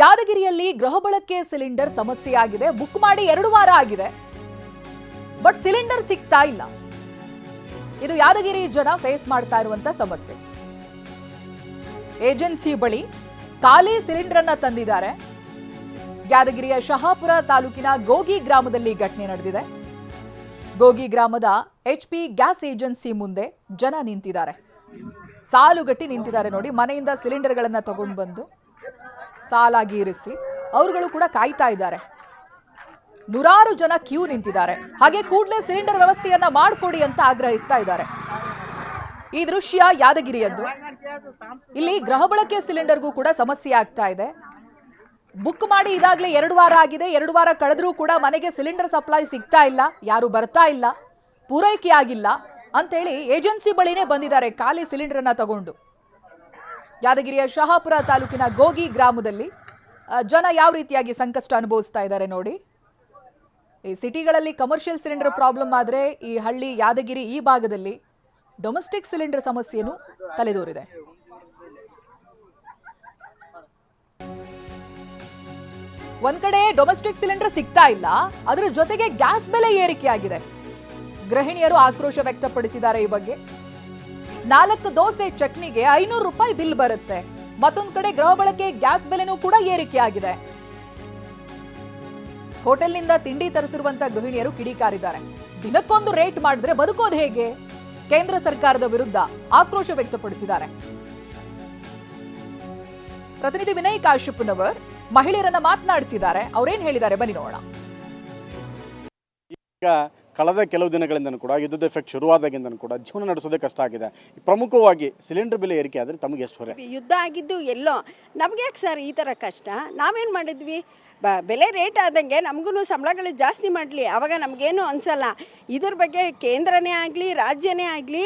ಯಾದಗಿರಿಯಲ್ಲಿ ಗೃಹ ಬಳಕೆ ಸಿಲಿಂಡರ್ ಸಮಸ್ಯೆಯಾಗಿದೆ. ಬುಕ್ ಮಾಡಿ 2 ವಾರ ಆಗಿದೆ, ಬಟ್ ಸಿಲಿಂಡರ್ ಸಿಗ್ತಾ ಇಲ್ಲ. ಇದು ಯಾದಗಿರಿ ಜನ ಫೇಸ್ ಮಾಡ್ತಾ ಇರುವಂತ ಸಮಸ್ಯೆ. ಏಜೆನ್ಸಿ ಬಳಿ ಖಾಲಿ ಸಿಲಿಂಡರ್ ಅನ್ನ ತಂದಿದ್ದಾರೆ. ಯಾದಗಿರಿಯ ಶಹಾಪುರ ತಾಲೂಕಿನ ಗೋಗಿ ಗ್ರಾಮದಲ್ಲಿ ಘಟನೆ ನಡೆದಿದೆ. ಗೋಗಿ ಗ್ರಾಮದ HP ಗ್ಯಾಸ್ ಏಜೆನ್ಸಿ ಮುಂದೆ ಜನ ನಿಂತಿದ್ದಾರೆ, ಸಾಲುಗಟ್ಟಿ ನಿಂತಿದ್ದಾರೆ. ನೋಡಿ, ಮನೆಯಿಂದ ಸಿಲಿಂಡರ್ಗಳನ್ನ ತಗೊಂಡು ಬಂದು ಸಾಲಾಗಿ ಇರಿಸಿ ಅವರುಗಳು ಕೂಡ ಕಾಯ್ತಾ ಇದ್ದಾರೆ. ನೂರಾರು ಜನ ಕ್ಯೂ ನಿಂತಿದ್ದಾರೆ. ಹಾಗೆ ಕೂಡಲೇ ಸಿಲಿಂಡರ್ ವ್ಯವಸ್ಥೆಯನ್ನ ಮಾಡಿಕೊಡಿ ಅಂತ ಆಗ್ರಹಿಸ್ತಾ ಇದ್ದಾರೆ. ಈ ದೃಶ್ಯ ಯಾದಗಿರಿಯದ್ದು. ಇಲ್ಲಿ ಗೃಹ ಬಳಕೆ ಸಿಲಿಂಡರ್ಗೂ ಕೂಡ ಸಮಸ್ಯೆ ಆಗ್ತಾ ಇದೆ. ಬುಕ್ ಮಾಡಿ ಇದಾಗಲೇ 2 ವಾರ ಆಗಿದೆ. 2 ವಾರ ಕಳೆದ್ರೂ ಕೂಡ ಮನೆಗೆ ಸಿಲಿಂಡರ್ ಸಪ್ಲೈ ಸಿಗ್ತಾ ಇಲ್ಲ, ಯಾರು ಬರ್ತಾ ಇಲ್ಲ, ಪೂರೈಕೆ ಆಗಿಲ್ಲ ಅಂತೇಳಿ ಏಜೆನ್ಸಿ ಬಳಿನೇ ಬಂದಿದ್ದಾರೆ ಖಾಲಿ ಸಿಲಿಂಡರ್ ಅನ್ನ ತಗೊಂಡು. ಯಾದಗಿರಿಯ ಶಹಾಪುರ ತಾಲೂಕಿನ ಗೋಗಿ ಗ್ರಾಮದಲ್ಲಿ ಜನ ಯಾವ ರೀತಿಯಾಗಿ ಸಂಕಷ್ಟ ಅನುಭವಿಸ್ತಾ ಇದ್ದಾರೆ ನೋಡಿ. ಈ ಸಿಟಿಗಳಲ್ಲಿ ಕಮರ್ಷಿಯಲ್ ಸಿಲಿಂಡರ್ ಪ್ರಾಬ್ಲಮ್ ಆದರೆ ಈ ಹಳ್ಳಿ ಯಾದಗಿರಿ ಈ ಭಾಗದಲ್ಲಿ ಡೊಮೆಸ್ಟಿಕ್ ಸಿಲಿಂಡರ್ ಸಮಸ್ಯೆಯನ್ನು ತಲೆದೋರಿದೆ. ಒಂದ್ ಕಡೆ ಡೊಮೆಸ್ಟಿಕ್ ಸಿಲಿಂಡರ್ ಸಿಗ್ತಾ ಇಲ್ಲ, ಅದರ ಜೊತೆಗೆ ಗ್ಯಾಸ್ ಬೆಲೆ ಏರಿಕೆ ಆಗಿದೆ. ಗೃಹಿಣಿಯರು ಆಕ್ರೋಶ ವ್ಯಕ್ತಪಡಿಸಿದ್ದಾರೆ ಈ ಬಗ್ಗೆ. 4 ದೋಸೆ ಚಟ್ನಿಗೆ 500 ರೂಪಾಯಿ ಬಿಲ್ ಬರುತ್ತೆ. ಮತ್ತೊಂದು ಕಡೆ ಗೃಹ ಬಳಕೆ ಗ್ಯಾಸ್ ಬೆಲೆನೂ ಕೂಡ ಏರಿಕೆ ಆಗಿದೆ. ಹೋಟೆಲ್ನಿಂದ ತಿಂಡಿ ತರಿಸಿರುವಂತಹ ಗೃಹಿಣಿಯರು ಕಿಡಿಕಾರಿದ್ದಾರೆ. ದಿನಕ್ಕೊಂದು ರೇಟ್ ಮಾಡಿದ್ರೆ ಬದುಕೋದು ಹೇಗೆ? ಕೇಂದ್ರ ಸರ್ಕಾರದ ವಿರುದ್ಧ ಆಕ್ರೋಶ ವ್ಯಕ್ತಪಡಿಸಿದ್ದಾರೆ. ಪ್ರತಿನಿಧಿ ವಿನಯ್ ಕಾಶ್ಯಪ್ನವರ್ ಮಹಿಳೆಯರನ್ನ ಮಾತನಾಡಿಸಿದ್ದಾರೆ. ಅವರೇನ್ ಹೇಳಿದ್ದಾರೆ ಬನ್ನಿ ನೋಡೋಣ. ಈಗ ಕಳೆದ ಕೆಲವು ದಿನಗಳಿಂದನೂ ಕೂಡ ಯುದ್ಧದ ಎಫೆಕ್ಟ್ ಶುರುವಾದಾಗಿಂದನೂ ಕೂಡ ಜೀವನ ನಡೆಸೋದೇ ಕಷ್ಟ ಆಗಿದೆ. ಪ್ರಮುಖವಾಗಿ ಸಿಲಿಂಡರ್ ಬೆಲೆ ಏರಿಕೆ ಆದರೆ ತಮಗೆ ಎಷ್ಟು ಹೊರೆ? ಯುದ್ಧ ಆಗಿದ್ದು ಎಲ್ಲೋ ನಮಗೆ ಯಾಕೆ ಸರ್ ಈ ಥರ ಕಷ್ಟ? ನಾವೇನು ಮಾಡಿದ್ವಿ? ಬೆಲೆ ರೇಟ್ ಆದಂಗೆ ನಮಗೂ ಸಂಬಳಗಳು ಜಾಸ್ತಿ ಮಾಡಲಿ, ಆವಾಗ ನಮಗೇನು ಅನಿಸಲ್ಲ. ಇದ್ರ ಬಗ್ಗೆ ಕೇಂದ್ರನೇ ಆಗಲಿ ರಾಜ್ಯನೇ ಆಗಲಿ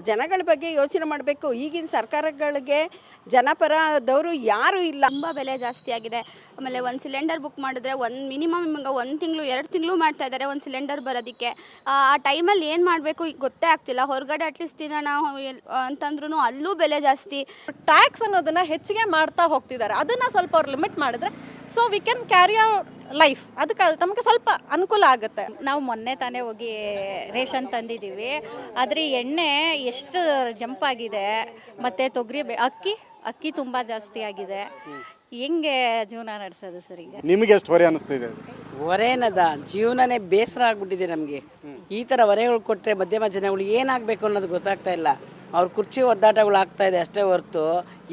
ಜನಗಳ ಬಗ್ಗೆ ಯೋಚನೆ ಮಾಡಬೇಕು. ಈಗಿನ ಸರ್ಕಾರಗಳಿಗೆ ಜನಪರದವರು ಯಾರೂ ಇಲ್ಲ. ತುಂಬ ಬೆಲೆ ಜಾಸ್ತಿ ಆಗಿದೆ. ಆಮೇಲೆ ಒಂದು ಸಿಲಿಂಡರ್ ಬುಕ್ ಮಾಡಿದ್ರೆ ಮಿನಿಮಮ್ 1 ತಿಂಗಳು 2 ತಿಂಗಳು ಮಾಡ್ತಾ ಇದ್ದಾರೆ ಒಂದು ಸಿಲಿಂಡರ್ ಬರೋದಕ್ಕೆ. ಆ ಟೈಮಲ್ಲಿ ಏನು ಮಾಡಬೇಕು ಗೊತ್ತೇ ಆಗ್ತಿಲ್ಲ. ಹೊರಗಡೆ ಅಟ್ಲೀಸ್ಟ್ ತಿನ್ನೋಣ ಅಂತಂದ್ರೂ ಅಲ್ಲೂ ಬೆಲೆ ಜಾಸ್ತಿ. ಟ್ಯಾಕ್ಸ್ ಅನ್ನೋದನ್ನ ಹೆಚ್ಚಿಗೆ ಮಾಡ್ತಾ ಹೋಗ್ತಿದ್ದಾರೆ. ಅದನ್ನ ಸ್ವಲ್ಪ ಅವ್ರು ಲಿಮಿಟ್ ಮಾಡಿದ್ರೆ so we can carry our life. ಅದಕ್ಕೆ ನಮಗೆ ಸ್ವಲ್ಪ ಅನುಕೂಲ ಆಗುತ್ತೆ. ನಾವು ಮೊನ್ನೆ ತಾನೇ ಹೋಗಿ ರೇಷನ್ ತಂದಿದ್ದೀವಿ, ಆದರೆ ಎಣ್ಣೆ ಎಷ್ಟು ಜಂಪ್ ಆಗಿದೆ. ಮತ್ತು ತೊಗರಿ ಅಕ್ಕಿ ತುಂಬ ಜಾಸ್ತಿ ಆಗಿದೆ. ಹೆಂಗೆ ಜೀವನ ನಡೆಸೋದು ಸರ್? ಈಗ ನಿಮಗೆ ಎಷ್ಟು ಹೊರೆ ಅನಿಸ್ತಿದೆ? ಹೊರೆನದ ಜೀವನನೇ ಬೇಸರ ಆಗ್ಬಿಟ್ಟಿದೆ ನಮಗೆ. ಈ ಥರ ಹೊರೆಗಳು ಕೊಟ್ಟರೆ ಮಧ್ಯಮ ಜನಗಳು ಏನಾಗಬೇಕು ಅನ್ನೋದು ಗೊತ್ತಾಗ್ತಾ ಇಲ್ಲ. ಅವ್ರ ಕುರ್ಚಿ ಒದ್ದಾಟಗಳು ಆಗ್ತಾ ಇದೆ ಅಷ್ಟೇ ಹೊರತು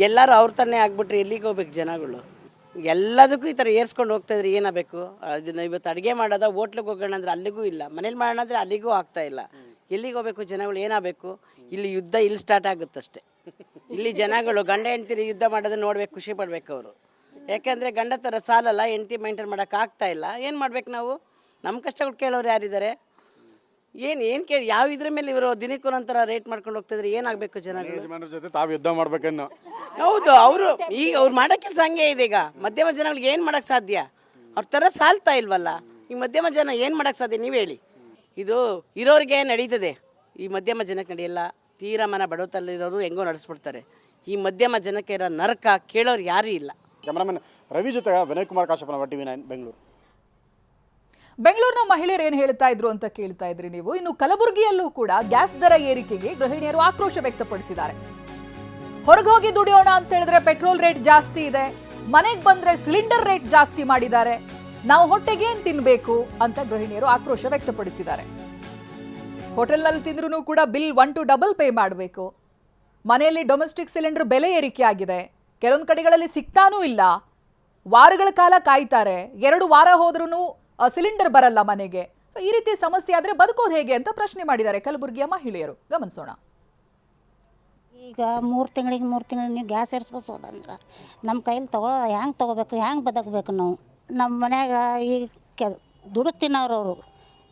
ಎಲ್ಲರೂ ಅವ್ರ ತಾನೇ ಆಗ್ಬಿಟ್ರೆ ಎಲ್ಲಿಗೆ ಹೋಗ್ಬೇಕು ಜನಗಳು? ಎಲ್ಲದಕ್ಕೂ ಈ ಥರ ಏರ್ಸ್ಕೊಂಡು ಹೋಗ್ತಾ ಇದ್ರೆ ಏನಾಗಬೇಕು? ಅದನ್ನ ಇವತ್ತು ಅಡುಗೆ ಮಾಡೋದ ಹೋಟ್ಲಿಗೆ ಹೋಗೋಣ ಅಂದರೆ ಅಲ್ಲಿಗೂ ಇಲ್ಲ, ಮನೇಲಿ ಮಾಡೋಣ ಅಂದರೆ ಅಲ್ಲಿಗೂ ಆಗ್ತಾ ಇಲ್ಲ. ಎಲ್ಲಿಗೆ ಹೋಗ್ಬೇಕು ಜನಗಳು? ಏನಾಗಬೇಕು? ಇಲ್ಲಿ ಯುದ್ಧ ಇಲ್ಲಿ ಸ್ಟಾರ್ಟ್ ಆಗುತ್ತಷ್ಟೆ. ಇಲ್ಲಿ ಜನಗಳು ಗಂಡ ಹೆಂಡ್ತಿರಿ ಯುದ್ಧ ಮಾಡೋದನ್ನ ನೋಡ್ಬೇಕು, ಖುಷಿ ಪಡ್ಬೇಕು ಅವರು. ಯಾಕೆಂದರೆ ಗಂಡ ಥರ ಸಾಲಲ್ಲ, ಹೆಂಡ್ತಿ ಮೇಂಟೈನ್ ಮಾಡೋಕೆ ಆಗ್ತಾ ಇಲ್ಲ. ಏನು ಮಾಡ್ಬೇಕು ನಾವು? ನಮ್ಮ ಕಷ್ಟಗಳು ಕೇಳೋರು ಯಾರಿದ್ದಾರೆ? ಏನು ಕೇಳಿ ಯಾವ ಇದ್ರ ಮೇಲೆ ಇವರು ದಿನಕ್ಕೊಂದೊಂಥರ ರೇಟ್ ಮಾಡ್ಕೊಂಡು ಹೋಗ್ತಿದ್ರೆ ಏನಾಗಬೇಕು ಜನಗಳು? ಜೊತೆ ತಾವು ಯುದ್ಧ ಮಾಡ್ಬೇಕನ್ನೋ. ಹೌದು, ಈಗ ಅವ್ರು ಮಾಡೋ ಕೆಲಸ ಹಂಗೆ ಇದೆ. ಈಗ ಮಧ್ಯಮ ಜನಗಳಿಗೆ ಏನು ಮಾಡೋಕ್ಕೆ ಸಾಧ್ಯ? ಅವ್ರ ಥರ ಸಾಲ್ತಾ ಇಲ್ವಲ್ಲ. ಈ ಮಧ್ಯಮ ಜನ ಏನು ಮಾಡೋಕ್ಕೆ ಸಾಧ್ಯ ನೀವು ಹೇಳಿ? ಇದು ಇರೋರಿಗೆ ನಡೀತದೆ, ಈ ಮಧ್ಯಮ ಜನಕ್ಕೆ ನಡೆಯಲ್ಲ. ತೀರಾ ಮನ ಬಡವತಲ್ಲಿರೋರು ಹೆಂಗೋ ನಡೆಸ್ಬಿಡ್ತಾರೆ. ಈ ಮಧ್ಯಮ ಜನಕ್ಕೆ ಇರೋ ನರಕ ಕೇಳೋರು ಯಾರೂ ಇಲ್ಲ. ಕ್ಯಾಮರಾಮನ್ ರವಿ ಜೊತೆ ವಿನಯ್ ಕುಮಾರ್ ಕಾಶ್ಯಪ್ನವರ್, TV9 ಬೆಂಗಳೂರು. ಬೆಂಗಳೂರಿನ ಮಹಿಳೆಯರು ಏನು ಹೇಳ್ತಾ ಇದ್ರು ಅಂತ ಕೇಳ್ತಾ ಇದ್ರಿ ನೀವು. ಇನ್ನು ಕಲಬುರಗಿಯಲ್ಲೂ ಕೂಡ ಗ್ಯಾಸ್ ದರ ಏರಿಕೆಗೆ ಗೃಹಿಣಿಯರು ಆಕ್ರೋಶ ವ್ಯಕ್ತಪಡಿಸಿದ್ದಾರೆ. ಹೊರಗೆ ಹೋಗಿ ದುಡಿಯೋಣ ಅಂತ ಹೇಳಿದ್ರೆ ಪೆಟ್ರೋಲ್ ರೇಟ್ ಜಾಸ್ತಿ ಇದೆ, ಮನೆಗೆ ಬಂದ್ರೆ ಸಿಲಿಂಡರ್ ರೇಟ್ ಜಾಸ್ತಿ ಮಾಡಿದ್ದಾರೆ, ನಾವು ಹೊಟ್ಟೆಗೆ ಏನ್ ತಿನ್ಬೇಕು ಅಂತ ಗೃಹಿಣಿಯರು ಆಕ್ರೋಶ ವ್ಯಕ್ತಪಡಿಸಿದ್ದಾರೆ. ಹೋಟೆಲ್ನಲ್ಲಿ ತಿಂದ್ರೂ ಕೂಡ ಬಿಲ್ 1 to double ಪೇ ಮಾಡಬೇಕು. ಮನೆಯಲ್ಲಿ ಡೊಮೆಸ್ಟಿಕ್ ಸಿಲಿಂಡರ್ ಬೆಲೆ ಏರಿಕೆ ಆಗಿದೆ. ಕೆಲವೊಂದು ಕಡೆಗಳಲ್ಲಿ ಸಿಗ್ತಾನೂ ಇಲ್ಲ, ವಾರಗಳ ಕಾಲ ಕಾಯ್ತಾರೆ. 2 ವಾರ ಹೋದ್ರೂ ಸಿಲಿಂಡರ್ ಬರಲ್ಲ ಮನೆಗೆ. ಸೊ ಈ ರೀತಿ ಸಮಸ್ಯೆ ಆದ್ರೆ ಬದುಕೋದು ಹೇಗೆ ಅಂತ ಪ್ರಶ್ನೆ ಮಾಡಿದ್ದಾರೆ ಕಲಬುರಗಿಯ ಮಹಿಳೆಯರು. ಗಮನಿಸೋಣ. ಈಗ 3 ತಿಂಗಳಿಗೆ ನೀವು ಗ್ಯಾಸ್ ಏರಿಸ್ಕೋತೋದಂದ್ರೆ ನಮ್ಮ ಕೈಲಿ ಹ್ಯಾಂಗೆ ತೊಗೋಬೇಕು, ಹ್ಯಾಂಗೆ ಬದುಕಬೇಕು ನಾವು? ನಮ್ಮ ಮನ್ಯಾಗ ಈ ದುಡ್ಡು ತಿನ್ನೋರವರು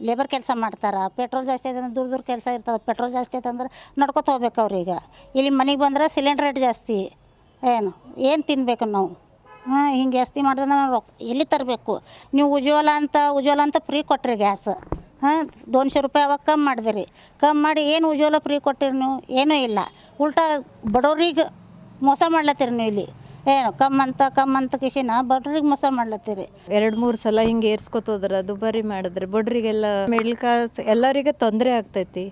ಲೇಬರ್ ಕೆಲಸ ಮಾಡ್ತಾರೆ. ಪೆಟ್ರೋಲ್ ಜಾಸ್ತಿ ಆಯ್ತು ಅಂದ್ರೆ ದೂರ ಕೆಲಸ ಇರ್ತದೆ. ಪೆಟ್ರೋಲ್ ಜಾಸ್ತಿ ಆಯ್ತು ಅಂದ್ರೆ ನಡ್ಕೊತ ಹೋಗ್ಬೇಕು ಅವ್ರೀಗ. ಇಲ್ಲಿ ಮನೆಗೆ ಬಂದರೆ ಸಿಲಿಂಡರ್ ರೇಟ್ ಜಾಸ್ತಿ. ಏನು ತಿನ್ನಬೇಕು ನಾವು? ಹಿಂಗೆ ಜಾಸ್ತಿ ಮಾಡಿದ್ರೆ ನಾವು ಎಲ್ಲಿ ತರಬೇಕು? ನೀವು ಉಜ್ವಲ ಅಂತ ಫ್ರೀ ಕೊಟ್ಟಿರಿ ಗ್ಯಾಸ್. 200 ರೂಪಾಯಿ ಅವಾಗ ಕಮ್ಮಿ ಮಾಡಿದಿರಿ. ಕಮ್ಮಿ ಮಾಡಿ ಏನು ಉಜ್ವಲ ಫ್ರೀ ಕೊಟ್ಟಿರಿ ನೀವು? ಏನೂ ಇಲ್ಲ. ಉಲ್ಟಾ ಬಡವ್ರಿಗೆ ಮೋಸ ಮಾಡ್ಲತ್ತೀರಿ ನೀವು ಇಲ್ಲಿ. ಏನು ಕಮ್ಮಂತ ಕಿಶಿನ ಬಡ್ರಿಗೆ ಮೋಸ ಮಾಡ್ಲತ್ತೀರಿ. 2-3 ಸಲ ಹಿಂಗೆ ಏರ್ಸ್ಕೊತೋದ್ರೆ ದುಬಾರಿ ಮಾಡಿದ್ರೆ ಬಡ್ರಿಗೆಲ್ಲ ಮಿಡ್ಲ್ ಕ್ಲಾಸ್ ಎಲ್ಲರಿಗೆ ತೊಂದರೆ ಆಗ್ತೈತಿ.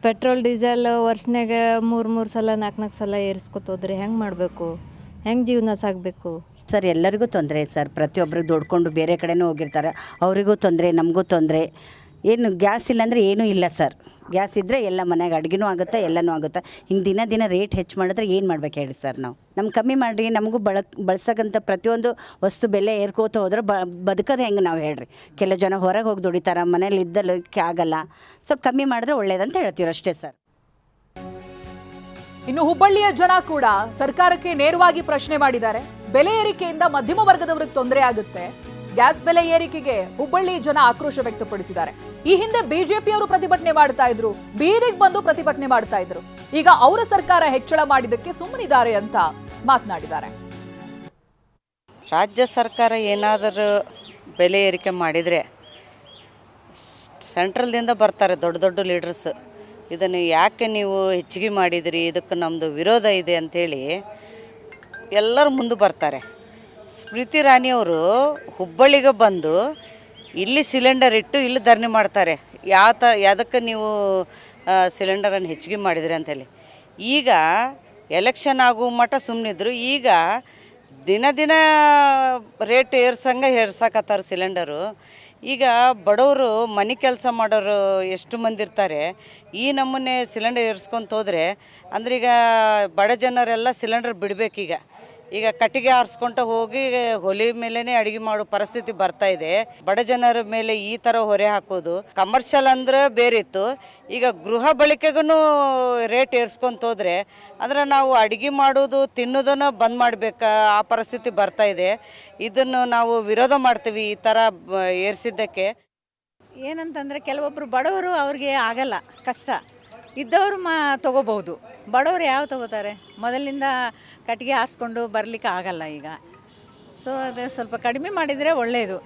ಪೆಟ್ರೋಲ್ ಡೀಸೆಲ್ ವರ್ಷನಾಗ 3 ಸಲ 4 ಸಲ ಏರ್ಸ್ಕೊತೋದ್ರೆ ಹೆಂಗೆ ಮಾಡಬೇಕು, ಹೆಂಗೆ ಜೀವನ ಸಾಗಬೇಕು? ಸರ್ ಎಲ್ಲರಿಗೂ ತೊಂದರೆ ಸರ್. ಪ್ರತಿಯೊಬ್ಬರಿಗೆ ದುಡ್ಕೊಂಡು ಬೇರೆ ಕಡೆನೂ ಹೋಗಿರ್ತಾರೆ, ಅವರಿಗೂ ತೊಂದರೆ, ನಮಗೂ ತೊಂದರೆ. ಏನು ಗ್ಯಾಸ್ ಇಲ್ಲಾಂದರೆ ಏನೂ ಇಲ್ಲ ಸರ್. ಗ್ಯಾಸ್ ಇದ್ದರೆ ಎಲ್ಲ ಮನೆಗೆ ಅಡುಗೆನೂ ಆಗುತ್ತೆ, ಎಲ್ಲನೂ ಆಗುತ್ತೆ. ಹಿಂಗೆ ದಿನ ರೇಟ್ ಹೆಚ್ಚು ಮಾಡಿದ್ರೆ ಏನು ಮಾಡ್ಬೇಕು ಹೇಳಿ ಸರ್? ನಮ್ಗೆ ಕಮ್ಮಿ ಮಾಡಿರಿ, ನಮಗೂ ಬಳಸಕ್ಕಂಥ ಪ್ರತಿಯೊಂದು ವಸ್ತು ಬೆಲೆ ಏರ್ಕೋತ ಹೋದ್ರೆ ಬದುಕೋದು ಹೆಂಗೆ ನಾವು ಹೇಳ್ರಿ? ಕೆಲವು ಜನ ಹೊರಗೆ ಹೋಗಿ ದುಡಿತಾರೆ, ಮನೇಲಿ ಇದ್ದಕ್ಕೆ ಆಗಲ್ಲ. ಸ್ವಲ್ಪ ಕಮ್ಮಿ ಮಾಡಿದ್ರೆ ಒಳ್ಳೇದಂತ ಹೇಳ್ತೀವಿ ಅಷ್ಟೇ ಸರ್. ಇನ್ನು ಹುಬ್ಬಳ್ಳಿಯ ಜನ ಕೂಡ ಸರ್ಕಾರಕ್ಕೆ ನೇರವಾಗಿ ಪ್ರಶ್ನೆ ಮಾಡಿದ್ದಾರೆ. ಬೆಲೆ ಏರಿಕೆಯಿಂದ ಮಧ್ಯಮ ವರ್ಗದವರಿಗೆ ತೊಂದರೆ ಆಗುತ್ತೆ. ಗ್ಯಾಸ್ ಬೆಲೆ ಏರಿಕೆಗೆ ಹುಬ್ಬಳ್ಳಿ ಜನ ಆಕ್ರೋಶ ವ್ಯಕ್ತಪಡಿಸಿದ್ದಾರೆ. ಈ ಹಿಂದೆ ಬಿಜೆಪಿಯವರು ಪ್ರತಿಭಟನೆ ಮಾಡ್ತಾ ಇದ್ರು, ಬೀದಿಗೆ ಬಂದು ಪ್ರತಿಭಟನೆ ಮಾಡ್ತಾ ಇದ್ರು. ಈಗ ಅವರ ಸರ್ಕಾರ ಹೆಚ್ಚಳ ಮಾಡಿದ್ದಕ್ಕೆ ಸುಮ್ಮನಿದ್ದಾರೆ ಅಂತ ಮಾತನಾಡಿದ್ದಾರೆ. ರಾಜ್ಯ ಸರ್ಕಾರ ಏನಾದರೂ ಬೆಲೆ ಏರಿಕೆ ಮಾಡಿದರೆ ಸೆಂಟ್ರಲ್ದಿಂದ ಬರ್ತಾರೆ ದೊಡ್ಡ ಲೀಡರ್ಸ್, ಇದನ್ನು ಯಾಕೆ ನೀವು ಹೆಚ್ಚಿಗೆ ಮಾಡಿದಿರಿ, ಇದಕ್ಕೆ ನಮ್ಮದು ವಿರೋಧ ಇದೆ ಅಂಥೇಳಿ ಎಲ್ಲರೂ ಮುಂದೆ ಬರ್ತಾರೆ. ಸ್ಮೃತಿ ಇರಾನಿಯವರು ಹುಬ್ಬಳ್ಳಿಗೆ ಬಂದು ಇಲ್ಲಿ ಸಿಲಿಂಡರ್ ಇಟ್ಟು ಇಲ್ಲಿ ಧರಣಿ ಮಾಡ್ತಾರೆ. ಯಾವುದಕ್ಕೆ ನೀವು ಸಿಲಿಂಡರನ್ನು ಹೆಚ್ಚಿಗೆ ಮಾಡಿದ್ರಿ ಅಂತೇಳಿ. ಈಗ ಎಲೆಕ್ಷನ್ ಆಗೋ ಮಟ್ಟ ಸುಮ್ಮನಿದ್ರು. ಈಗ ದಿನ ರೇಟ್ ಏರ್ಸಕತ್ತಾರೆ ಸಿಲಿಂಡರು. ಈಗ ಬಡವರು ಮನೆ ಕೆಲಸ ಮಾಡೋರು ಎಷ್ಟು ಮಂದಿ ಇರ್ತಾರೆ, ಈ ನಮೂನೆ ಸಿಲಿಂಡರ್ ಏರ್ಸ್ಕೊಂತ ಹೋದರೆ ಅಂದ್ರೆ ಈಗ ಬಡ ಜನರೆಲ್ಲ ಸಿಲಿಂಡರ್ ಬಿಡಬೇಕೀಗ. ಈಗ ಕಟ್ಟಿಗೆ ಆರಿಸ್ಕೊಂತ ಹೋಗಿ ಹೊಲಿ ಮೇಲೇ ಅಡುಗೆ ಮಾಡೋ ಪರಿಸ್ಥಿತಿ ಬರ್ತಾ ಇದೆ. ಬಡ ಜನರ ಮೇಲೆ ಈ ಥರ ಹೊರೆ ಹಾಕೋದು ಕಮರ್ಷಿಯಲ್ ಅಂದ್ರೆ ಬೇರೆ ಇತ್ತು. ಈಗ ಗೃಹ ಬಳಕೆಗೂ ರೇಟ್ ಏರ್ಸ್ಕೊಂತ ಹೋದರೆ ಅಂದ್ರೆ ನಾವು ಅಡುಗೆ ಮಾಡೋದು ತಿನ್ನೋದನ್ನು ಬಂದ್ ಮಾಡಬೇಕಾ ಆ ಪರಿಸ್ಥಿತಿ ಬರ್ತಾ ಇದೆ. ಇದನ್ನು ನಾವು ವಿರೋಧ ಮಾಡ್ತೀವಿ ಈ ಥರ ಏರಿಸಿದ್ದಕ್ಕೆ. ಏನಂತಂದರೆ ಕೆಲವೊಬ್ಬರು ಬಡವರು ಅವ್ರಿಗೆ ಆಗಲ್ಲ, ಕಷ್ಟ ಇದ್ದವರು ತೊಗೋಬಹುದು. ಬಡವರು ಯಾವ ತೊಗೋತಾರೆ? ಮೊದಲಿಂದ ಕಟ್ಟಿಗೆ ಹಾಸ್ಕೊಂಡು ಬರಲಿಕ್ಕೆ ಆಗಲ್ಲ ಈಗ. ಸೊ ಅದು ಸ್ವಲ್ಪ ಕಡಿಮೆ ಮಾಡಿದರೆ ಒಳ್ಳೆಯದು.